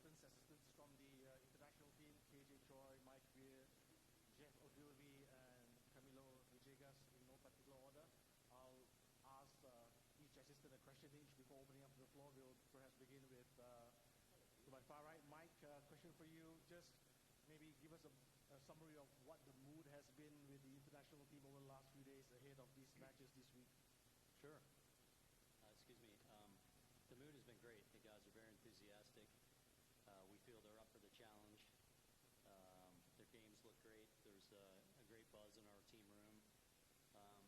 captains, assistants from the international team, KJ Choi, Mike Weir, Jeff Ogilvy, and Camilo Villegas in no particular order. I'll ask each assistant a question each before opening up the floor. We'll perhaps begin with, to my far right, Mike, question for you. Just maybe give us a summary of what the mood has been with the international team over the last few days ahead of these matches this week. Sure. Excuse me. The mood has been great. The guys are very enthusiastic. We feel they're up for the challenge. Their games look great. There's a great buzz in our team room.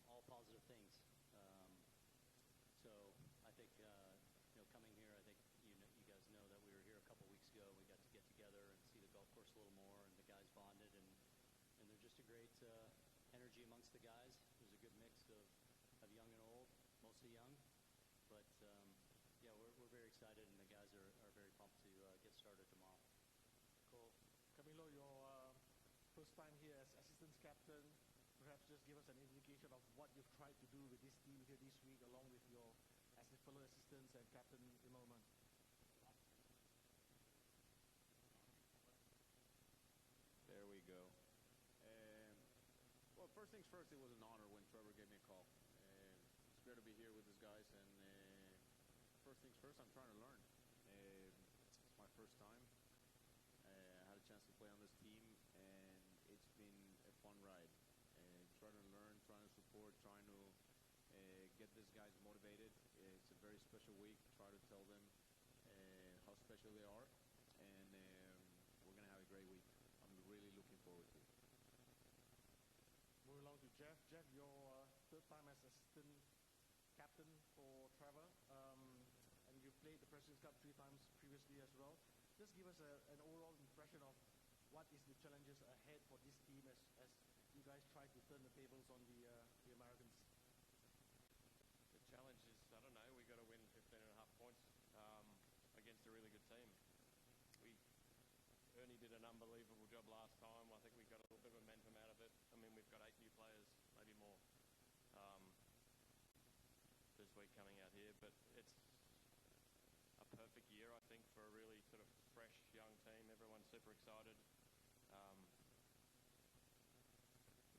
All positive things. So I think, coming here, I think you guys know that we were here a couple weeks ago. We got to get together and see the golf course a little more, and the guys bonded, and there's just a great energy amongst the guys. There's a good mix of young and old, mostly young. But yeah, we're very excited, and the guys are very pumped to get started tomorrow. Cool. Camilo, your first time here as assistant captain, perhaps just give us an indication of what you've tried to do with this team here this week, along with your fellow assistants and Captain Immelman. There we go. Well, first things first, it was an honor when Trevor gave me a call. It's great to be here with these guys, and first things first, I'm trying to learn. It's my first time. I had a chance to play on this team, and it's been a fun ride. Trying to learn, trying to support, trying to get these guys motivated. It's a very special week. Try to tell them how special they are, and we're going to have a great week. I'm really looking forward to it. Moving along to Jeff. Jeff, your third time as assistant captain for Trevor, and you played the President's Cup 3 times previously as well. Just give us an overall impression of what is the challenges ahead for this team as you guys try to turn the tables on the Americans. The challenge is, I don't know, we got to win 15.5 points against a really good team. Ernie did an unbelievable job last time. I think we got a little bit of momentum out of it. I mean, we've got 8 new players, maybe more, this week coming out here, but it's a perfect year, I think, for a really sort of fresh, young team. Everyone's super excited.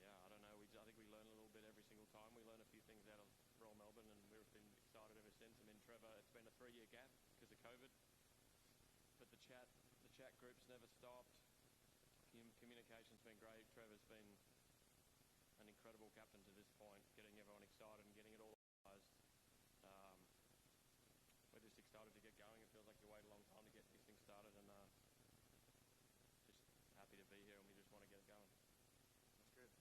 Yeah, I don't know. I think we learn a little bit every single time. We learn a few things out of Royal Melbourne, and we've been excited ever since. I mean, Trevor, it's been a 3-year gap because of COVID, but the chat group's never stopped. Communication's been great. Trevor's been an incredible captain to this point, getting everyone excited and getting it all organised. We're just excited to get going. It feels like you wait a long time to get these things started, and just happy to be here, and we just want to get it going. That's good.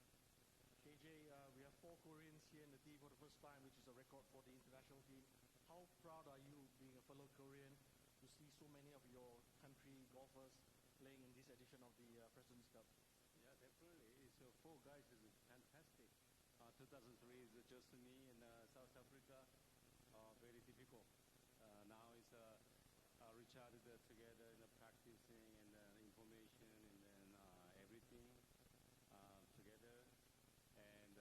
KJ, we have 4 Koreans here in the team for the first time, which is a record for the international team. How proud are you, being a fellow Korean, to see so many of your country golfers playing in this edition of the President's Cup? Yeah, definitely. It's 4 guys is fantastic. 2003 is just me and South Africa. Very difficult. Now it's Richard together in the practicing and information and then everything together. And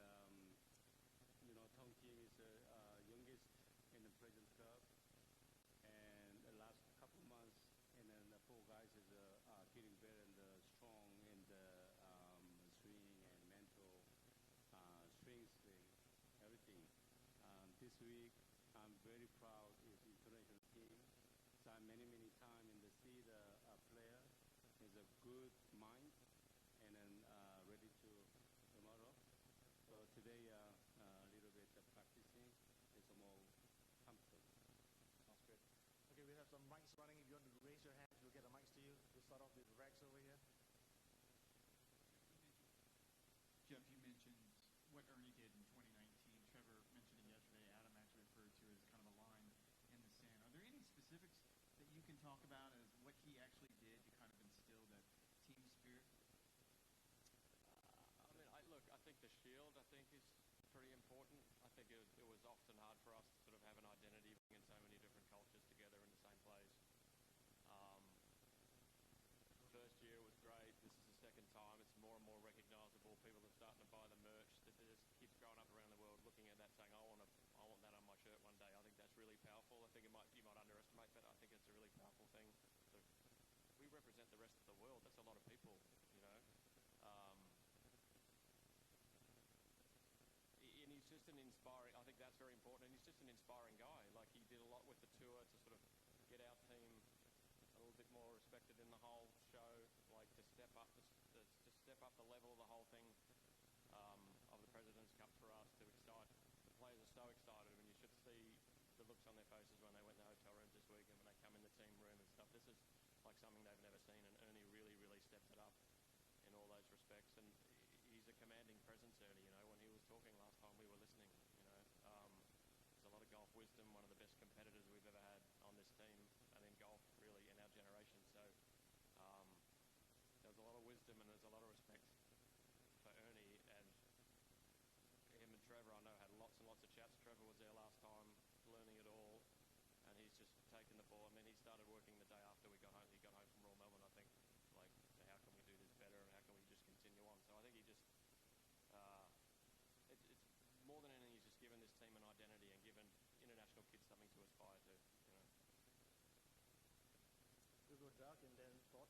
Tong Kim is the youngest in the President's Cup. And the last couple of months, and then the 4 guys is getting better and strong in the swing and mental strength, everything. This week, I'm very proud of the international team. So many times and see the player has a good mind and then ready to tomorrow. So today, a little bit of practicing is more comfortable. Sounds good. Okay, we have some mics running. If you want to raise your hand, we'll get the mics to you. We'll start off with Rex over here. Jeff, you mentioned what Ernie did in 2019. Trevor mentioned it yesterday. Adam actually referred to it as kind of a line in the sand. Are there any specifics that you can talk about as what he actually did to kind of instill that team spirit? I think the shield, is pretty important. I think it was often hard for us to sort of have an identity being in so many different cultures together in the same place. First year was great. This is the second time. It's more and more recognisable. People are starting to buy the merch. There's kids growing up around the world looking at that saying, I want that on my shirt one day. I think that's really powerful. I think you might underestimate that. I think it's a really powerful thing. So represent the rest of the world. That's a lot of people, you know. Um, and he's just an inspiring, I think that's very important, and he's just an inspiring guy. Like, he did a lot with the tour to sort of get our team a little bit more respected in the whole show, like to step up the level of the whole thing, of the President's Cup for us, to excite. The players are so excited, and you should see the looks on their faces when they went in the hotel rooms this week and when they come in the team room and stuff. This is like something they've never seen, and Ernie really, really stepped it up in all those respects. And he's a commanding presence, Ernie, you know, when he was talking last time we were listening, you know. There's a lot of golf wisdom, one of the best competitors we've ever had on this team, and in golf, really, in our generation. So there's a lot of wisdom and there's a lot of respect for Ernie, and him and Trevor, I know, had lots and lots of chats. Trevor was there last time, learning it all, and he's just taken the ball. I mean, he started working the day after we got home. He got home from Royal Melbourne, I think, like, so how can we do this better and how can we just continue on? So I think he just, it's more than anything, he's just given this team an identity and given international kids something to aspire to, you know. We go Doug and then Scott.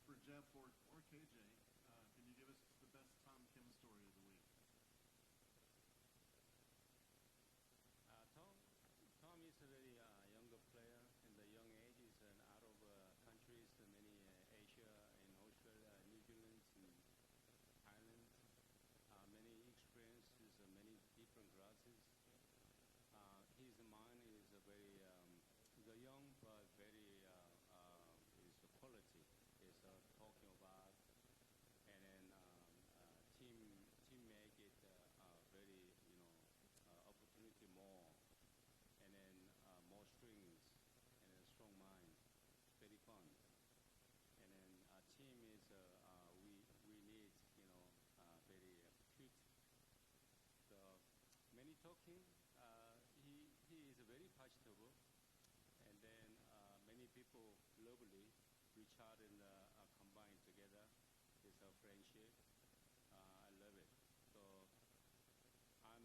For Jeff or KJ, can you give us the best Tom Kim story of the week? Tom is a very younger player in the young age. He's out of countries, many Asia and Australia, New Zealand and Thailand. Many experiences, many different classes. His mind is very the young but very is quality. Is talking about and then team make it very opportunity more and then more strings and then strong mind, very fun. And then team is we need very cute. So many talking. He is very positive, and then many people globally reach out and combine together. It's a friendship. I love it. So I'm,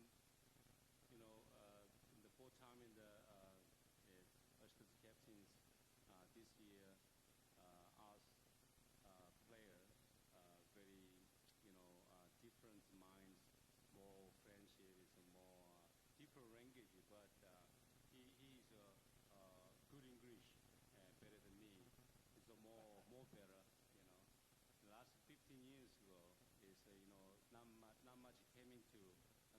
in the fourth time in the Australian captains this year, us player very different minds, more friendship, is a more different language, but he's good English, better than me. It's a more better. The last 15 years ago is not much came into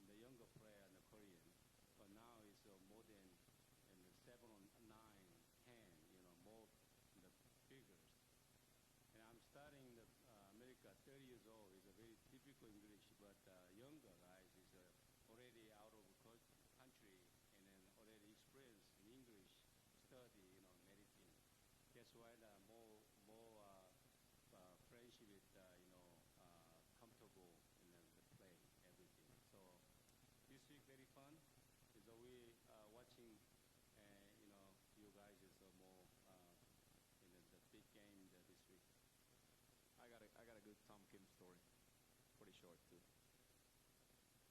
the younger player in the Korean, but now it's more than in the 7 or 9, 10, more in the figures. And I'm starting the America 30 years old. Is a very typical English, but younger guys is already out of country and then already experienced in English, study, medicine. That's why the more friendship with comfortable in the play everything. So this week very fun. Is we watching you guys is more in the big game this week. I got a good Tom Kim story. Pretty short too.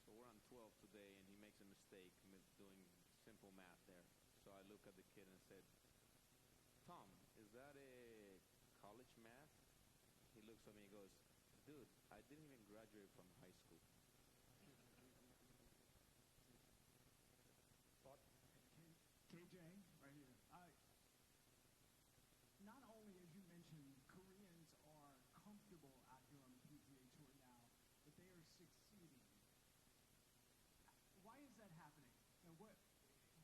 So we're on 12 today, and he makes a mistake doing simple math there. So I look at the kid and said, "Tom, is that a college math?" He looks at me and goes, "Dude, I didn't even graduate from high school." Scott. KJ, right here. Not only, as you mentioned, Koreans are comfortable out here on the PGA Tour now, but they are succeeding. Why is that happening?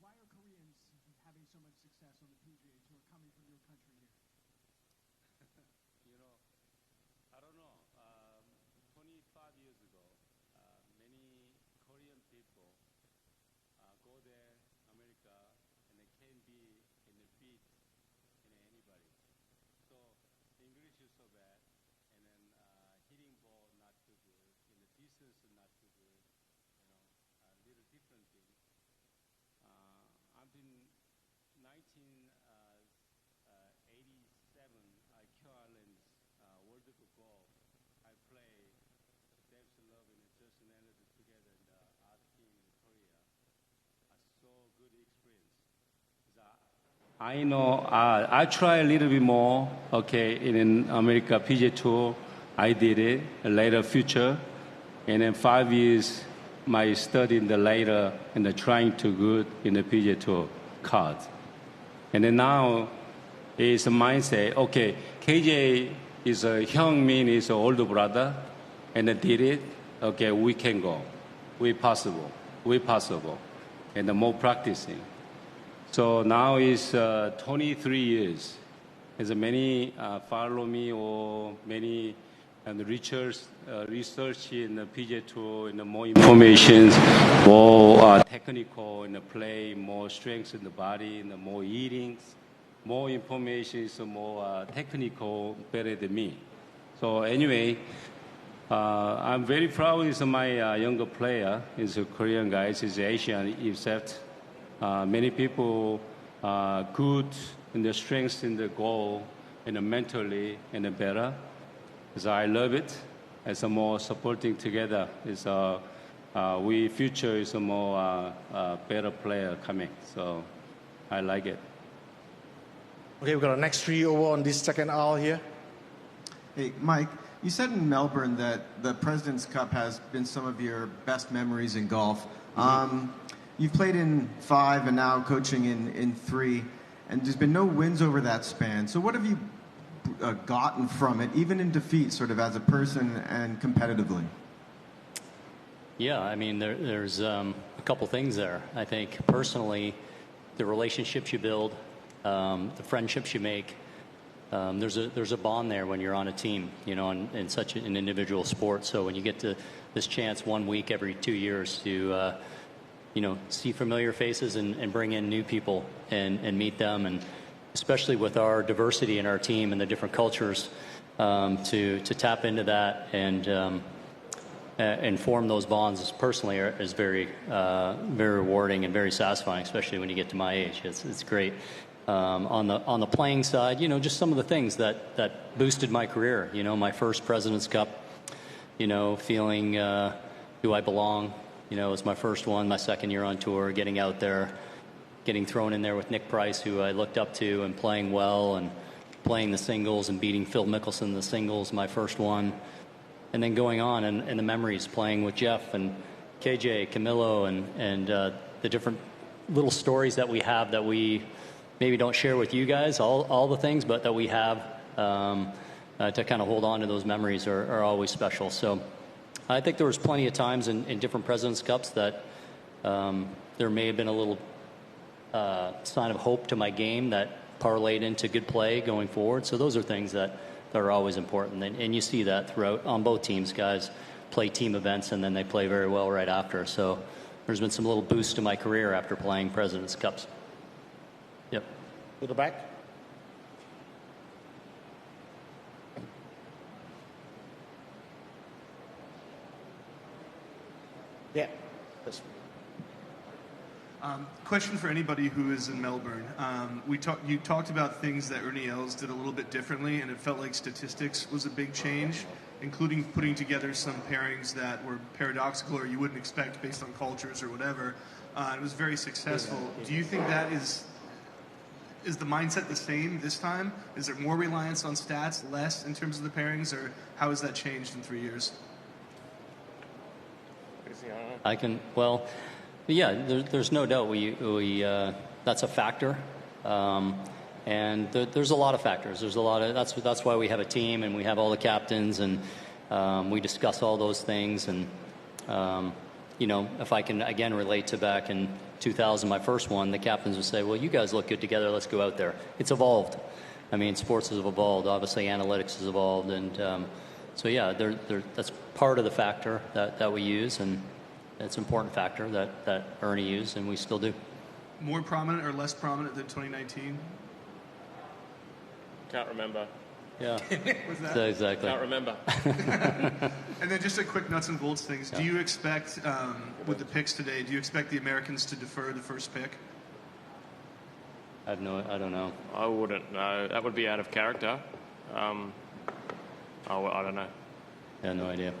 Why are Koreans having so much success on the PGA Tour coming from your country here? I don't know. 25 years ago, many Korean people go there, America, and they can be in the beat in anybody. So English is so bad, and then hitting ball not too good, in the distance not too good, a little different thing. I've been 1987 IQ Islands World Cup golf. I play Davis Love and Justin Anderson together in the art team in Korea. A so good experience. I know. I try a little bit more. Okay, in America PGA Tour, I did it. Later future, and then 5 years, my study in the later and the trying to good in the PGA Tour cards. And then now, is a mindset. Okay, KJ is a young man, is an older brother, and I did it. Okay, we can go. We possible. And the more practicing. So now is 23 years. As many follow me or many and research in the PGA Tour and more information, more technical in the play, more strength in the body, and more eating, more information, so more technical, better than me. So anyway, I'm very proud of my younger player. He's a Korean guy. He's Asian, except many people good in the strength in the goal and mentally and better. So I love it. It's a more supporting together. It's we future is a more better player coming. So I like it. Okay, we've got our next three over on this second aisle here. Hey, Mike, you said in Melbourne that the President's Cup has been some of your best memories in golf. You've played in 5 and now coaching in 3, and there's been no wins over that span. So what have you gotten from it, even in defeat, sort of as a person and competitively? Yeah, I mean, there's a couple things there. I think personally, the relationships you build, the friendships you make, there's a bond there when you're on a team, you know, in such an individual sport. So when you get to this chance 1 week every 2 years to, you know, see familiar faces and bring in new people and meet them, and especially with our diversity in our team and the different cultures, to tap into that and form those bonds personally is very rewarding and very satisfying, especially when you get to my age. It's great. On the playing side, you know, just some of the things that boosted my career. You know, my first President's Cup, you know, feeling do I belong? You know, it was my first one, my second year on tour, getting out there, getting thrown in there with Nick Price, who I looked up to, and playing well and playing the singles and beating Phil Mickelson in the singles, my first one. And then going on and the memories, playing with Jeff and KJ, Camilo, and the different little stories that we have that we maybe don't share with you guys, all the things, but that we have to kind of hold on to those memories are always special. So I think there was plenty of times in different President's Cups that there may have been a little sign of hope to my game that parlayed into good play going forward. So those are things that are always important. And you see that throughout on both teams. Guys play team events and then they play very well right after. So there's been some little boost to my career after playing President's Cups. Yep. To the back. Yeah. Yes. Question for anybody who is in Melbourne. You talked about things that Ernie Els did a little bit differently, and it felt like statistics was a big change, including putting together some pairings that were paradoxical or you wouldn't expect based on cultures or whatever. It was very successful. Do you think that is the mindset the same this time? Is there more reliance on stats, less in terms of the pairings, or how has that changed in 3 years? Yeah, there's no doubt we that's a factor, and there's a lot of factors. There's a lot of that's why we have a team and we have all the captains and we discuss all those things. And you know, if I can again relate to back in 2000, my first one, the captains would say, "Well, you guys look good together. Let's go out there." It's evolved. I mean, sports has evolved. Obviously, analytics has evolved, and so yeah, that's part of the factor that we use, and it's an important factor that Ernie used, and we still do. More prominent or less prominent than 2019? Can't remember. Yeah. Was that? Exactly. Can't remember. And then just a quick nuts and bolts things. Yeah. Do you expect, with the picks today, do you expect the Americans to defer the first pick? I don't know. I wouldn't know. That would be out of character. I don't know. I have no idea.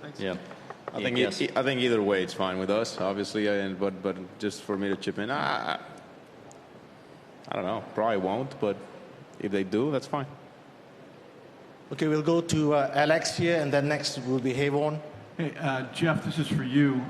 Thanks. Yeah. I think either way it's fine with us, obviously, but just for me to chip in, I don't know. Probably won't, but if they do, that's fine. Okay, we'll go to Alex here, and then next will be Hayvon. Hey, Jeff, this is for you.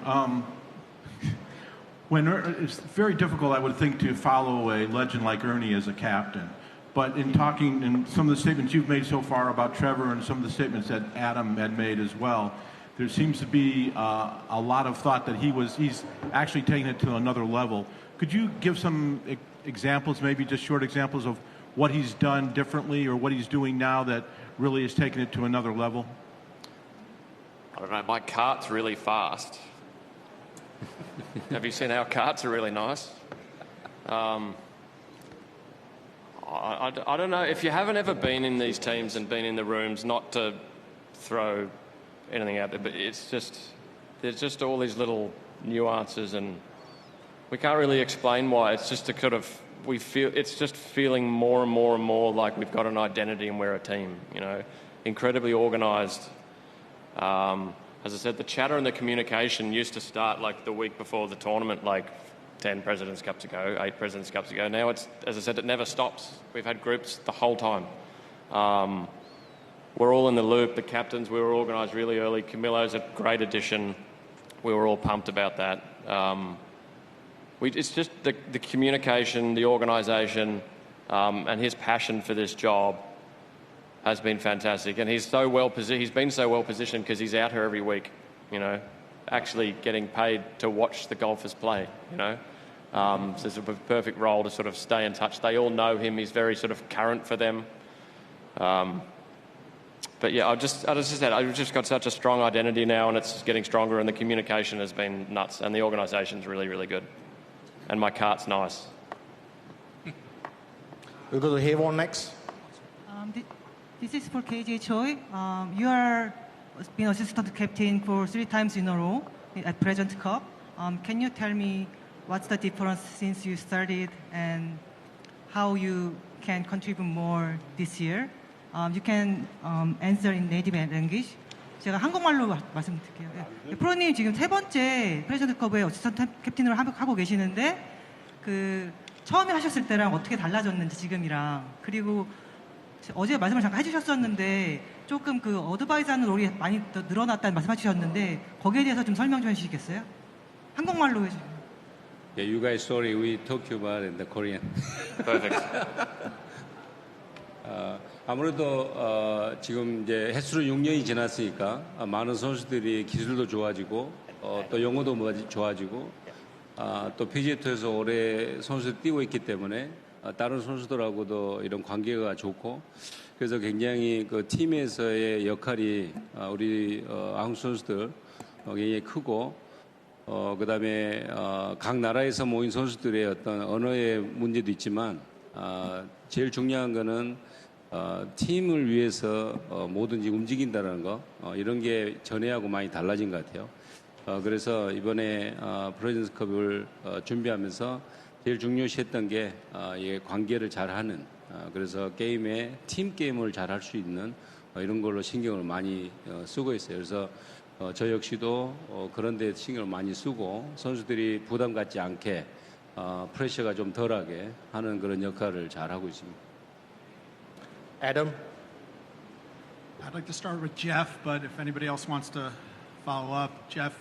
It's very difficult, I would think, to follow a legend like Ernie as a captain. But in talking, in some of the statements you've made so far about Trevor and some of the statements that Adam had made as well, there seems to be a lot of thought that he's actually taking it to another level. Could you give some examples, maybe just short examples of what he's done differently or what he's doing now that really is taking it to another level? I don't know, my cart's really fast. Have you seen our carts are really nice? I don't know, if you haven't ever been in these teams and been in the rooms, not to throw anything out there, but there's just all these little nuances, and we can't really explain why. It's just it's just feeling more and more and more like we've got an identity and we're a team, incredibly organised. As I said, the chatter and the communication used to start like the week before the tournament, like 10 Presidents' Cups ago, 8 Presidents' Cups ago. Now it's, as I said, it never stops. We've had groups the whole time. We're all in the loop. The captains, we were organised really early. Camilo's a great addition. We were all pumped about that. It's just the communication, the organisation, and his passion for this job has been fantastic. And he's been so well positioned because he's out here every week, actually getting paid to watch the golfers play, So it's a perfect role to sort of stay in touch. They all know him. He's very sort of current for them. But yeah, I've just got such a strong identity now, and it's getting stronger, and the communication has been nuts, and the organisation's really, really good. And my cart's nice. We'll go to Hayvon next. This is for KJ Choi. You are been assistant captain for 3 times in a row at Presidents' Cup. Can you tell me what's the difference since you started and how you can contribute more this year? You can answer in native language. 제가 한국말로 말씀드릴게요. 프로님 지금 3번째 프레젠트컵에 어시스턴트 캡틴으로 하고 계시는데 처음에 하셨을 때랑 어떻게 달라졌는지 지금이랑, 그리고 어제 말씀을 잠깐 해주셨었는데 조금 어드바이저하는 롤이 많이 더 늘어났다는 말씀하셨는데 거기에 대해서 좀 설명 좀 해주시겠어요? 한국말로 해주세요. Yeah, you guys, sorry, we talk about in the Korean. Perfect. 아무래도 지금 이제 횟수로 6년이 지났으니까 많은 선수들이 기술도 좋아지고 또 영어도 좋아지고 또 PGA 투어에서 오래 선수들이 뛰고 있기 때문에 다른 선수들하고도 이런 관계가 좋고, 그래서 굉장히 그 팀에서의 역할이 우리 한국 선수들 굉장히 크고, 그다음에 각 나라에서 모인 선수들의 어떤 언어의 문제도 있지만 제일 중요한 거는 팀을 위해서 뭐든지 움직인다는 거, 이런 게 전에하고 많이 달라진 것 같아요. 그래서 이번에 프레젠스컵을 준비하면서 제일 중요시했던 게 관계를 잘하는, 그래서 게임에 팀 게임을 잘할 수 있는 이런 걸로 신경을 많이 쓰고 있어요. 그래서 저 역시도 그런 데 신경을 많이 쓰고 선수들이 부담 갖지 않게 프레셔가 좀 덜하게 하는 그런 역할을 잘하고 있습니다. Adam? I'd like to start with Jeff, but if anybody else wants to follow up. Jeff,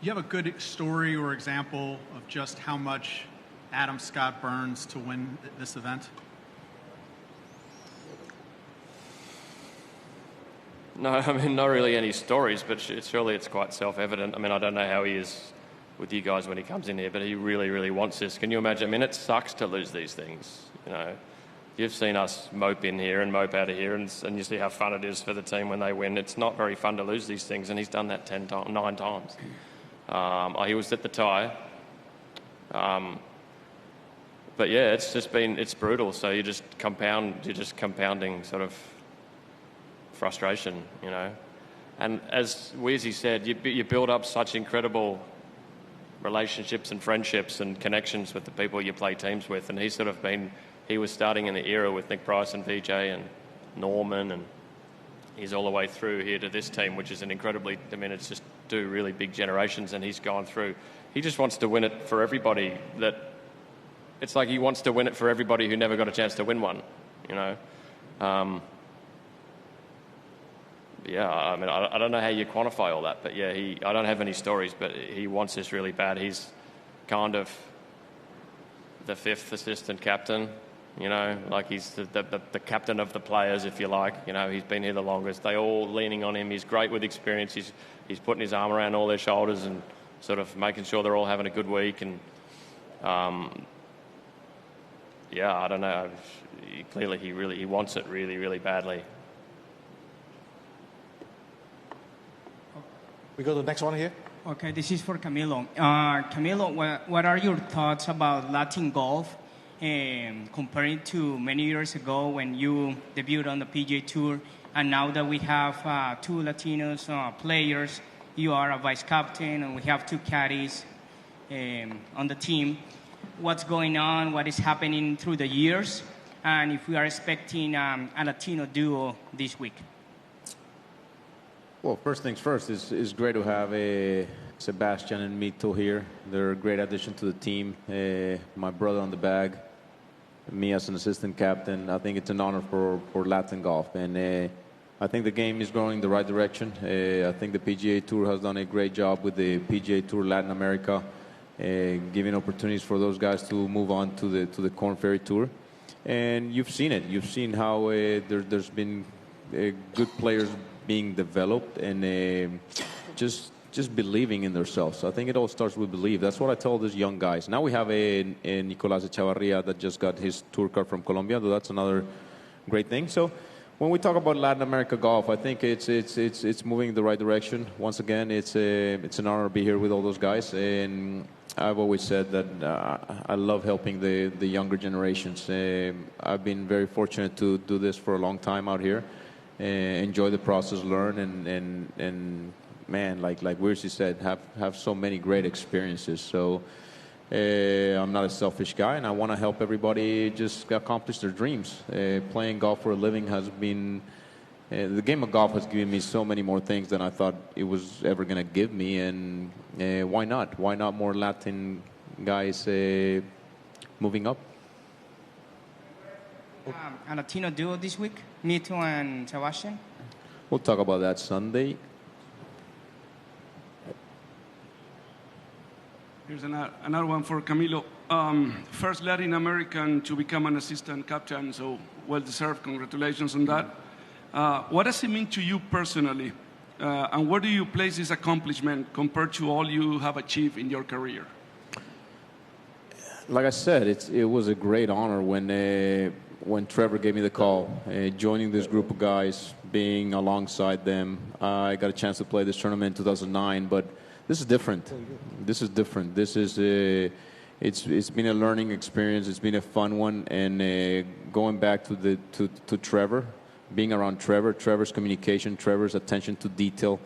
you have a good story or example of just how much Adam Scott burns to win this event? No, I mean, not really any stories, but surely it's quite self-evident. I mean, I don't know how he is with you guys when he comes in here, but he really, really wants this. Can you imagine? I mean, it sucks to lose these things, You've seen us mope in here and mope out of here, and you see how fun it is for the team when they win. It's not very fun to lose these things, and he's done that 9 times. He was at the tie. But yeah, it's brutal. So you're just compounding sort of frustration, And as Weezy said, you build up such incredible relationships and friendships and connections with the people you play teams with, and he was starting in the era with Nick Price and VJ and Norman, and he's all the way through here to this team, which is it's just 2 really big generations, and he's gone through. He just wants to win it for everybody that it's like he wants to win it for everybody who never got a chance to win one, you know. Yeah, I mean, I don't know how you quantify all that, but yeah, I don't have any stories, but he wants this really bad. He's kind of the 5th assistant captain, you know, like he's the captain of the players, if you like. You know, he's been here the longest. They all leaning on him. He's great with experience. He's putting his arm around all their shoulders and sort of making sure they're all having a good week. And yeah, I don't know. Clearly, he wants it really, really badly. We go to the next one here. Okay, this is for Camilo. Camilo, what are your thoughts about Latin golf comparing to many years ago when you debuted on the PGA Tour, and now that we have 2 Latinos players, you are a vice captain, and we have 2 caddies on the team. What's going on? What is happening through the years? And if we are expecting a Latino duo this week? Well, first things first, it's great to have Sebastian and Mito here. They're a great addition to the team. My brother on the bag, me as an assistant captain. I think it's an honor for Latin golf. And I think the game is going the right direction. I think the PGA Tour has done a great job with the PGA Tour Latin America, giving opportunities for those guys to move on to the Korn Ferry Tour. And you've seen it. You've seen how there's been good players being developed and just believing in themselves. I think it all starts with belief. That's what I tell these young guys. Now we have a Nicolás Echavarría that just got his tour card from Colombia, so that's another great thing. So when we talk about Latin America golf, I think it's moving in the right direction. Once again, it's an honor to be here with all those guys, and I've always said that I love helping the younger generations. I've been very fortunate to do this for a long time out here. Enjoy the process, learn, and man, like Wirsi said, have so many great experiences. So I'm not a selfish guy, and I want to help everybody just accomplish their dreams. Playing golf for a living has been the game of golf has given me so many more things than I thought it was ever going to give me, and why not? Why not more Latin guys moving up? A Latino duo this week, Mito and Sebastian? We'll talk about that Sunday. Here's another one for Camilo. First Latin American to become an assistant captain, so well-deserved. Congratulations on that. What does it mean to you personally? And where do you place this accomplishment compared to all you have achieved in your career? Like I said, it was a great honor when Trevor gave me the call, joining this group of guys, being alongside them. I got a chance to play this tournament in 2009, but this is different. This is different. This is it's been a learning experience. It's been a fun one, and going back to Trevor, being around Trevor's communication, Trevor's attention to detail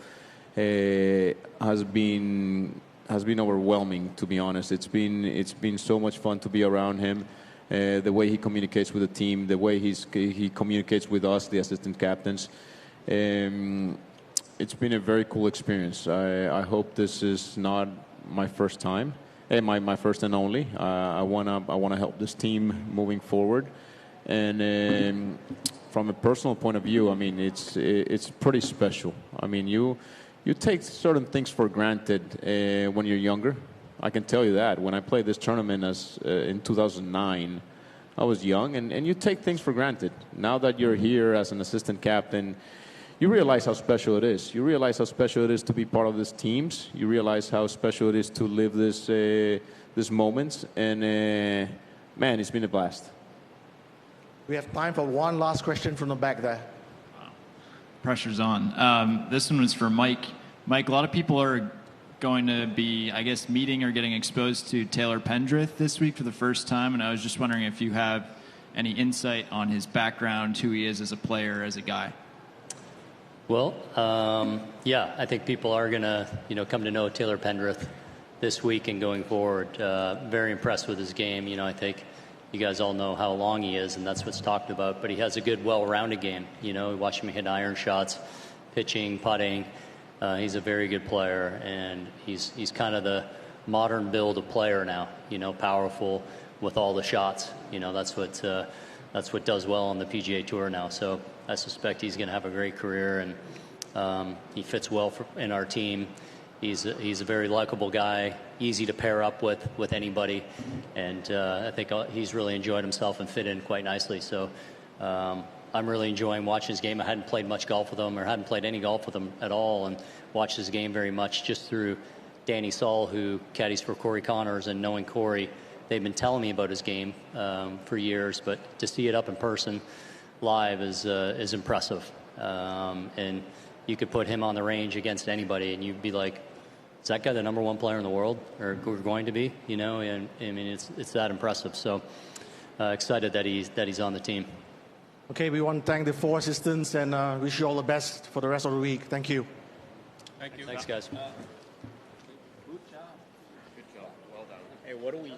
has been overwhelming, to be honest. It's been so much fun to be around him. The way he communicates with the team, the way he communicates with us, the assistant captains. It's been a very cool experience. I hope this is not my first time, my first and only. I wanna help this team moving forward, and from a personal point of view, I mean it's pretty special. I mean you take certain things for granted when you're younger. I can tell you that. When I played this tournament in 2009, I was young, and you take things for granted. Now that you're here as an assistant captain, you realize how special it is. You realize how special it is to be part of these teams. You realize how special it is to live this moments, and man, it's been a blast. We have time for one last question from the back there. Pressure's on. This one was for Mike. Mike, a lot of people are going to be, I guess, meeting or getting exposed to Taylor Pendrith this week for the first time, and I was just wondering if you have any insight on his background, who he is as a player, as a guy. Well, yeah, I think people are going to, come to know Taylor Pendrith this week and going forward. Very impressed with his game. I think you guys all know how long he is, and that's what's talked about. But he has a good, well-rounded game. Watch him hit iron shots, pitching, putting. He's a very good player, and he's kind of the modern build of player now. Powerful, with all the shots. You know, that's what does well on the PGA Tour now. So I suspect he's going to have a great career, and he fits well in our team. He's a very likable guy, easy to pair up with anybody, and I think he's really enjoyed himself and fit in quite nicely. So I'm really enjoying watching his game. I hadn't played much golf with him, or hadn't played any golf with him at all, and watched his game very much just through Danny Saul, who caddies for Corey Connors, and knowing Corey, they've been telling me about his game for years, but to see it up in person live is impressive. And you could put him on the range against anybody, and you'd be like, is that guy the #1 player in the world, or going to be? You know, and I mean, it's that impressive. So excited that he's on the team. Okay, we want to thank the 4 assistants and wish you all the best for the rest of the week. Thank you. Thanks, guys. Good job. Well done. Hey, what do we?